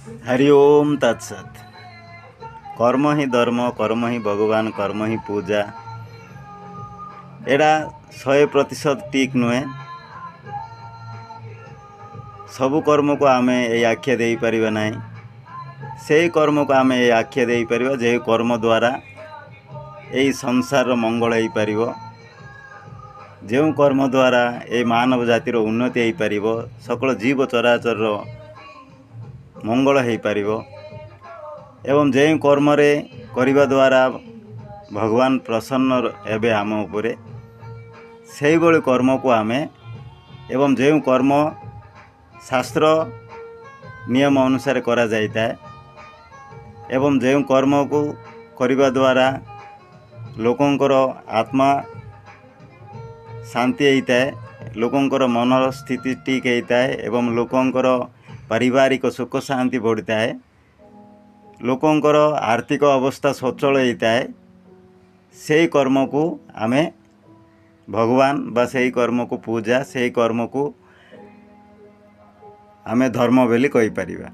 हरि ओम तत्सत। कर्म ही धर्म, कर्म ही भगवान, कर्म ही पूजा। एड़ा 100% ठीक नुहे। सबु कर्म को आमे ए आख्या देई परिबा नाही। सेही कर्म को आमे ए आख्या देई परिबा जे कर्म द्वारा एई संसार रो मंगल हेई परिबो। जेउ कर्म द्वारा ए मानव जातिर उन्नति हेई परिबो, सकल जीव चराचर रो मंगल हेई परिबो। एवं जे कर्म रे करिबा द्वारा भगवान प्रसन्न हेबे आम उपरे, सेही भली कर्म को आमे एवं जे कर्म शास्त्र नियम अनुसार करा जाइता है एवं जे कर्म को करिबा द्वारा लोकंकर आत्मा शांति होता है, लोकंकर मन स्थिति ठीक होता है एवं लोकंकर पारिवारिक सुख शांति बढ़ता है, लोकंकर आर्थिक अवस्था सचल होता है। से कर्म को आमे भगवान बा से कर्म को पूजा, से कर्म को आमे धर्म बोली कहि परिबा।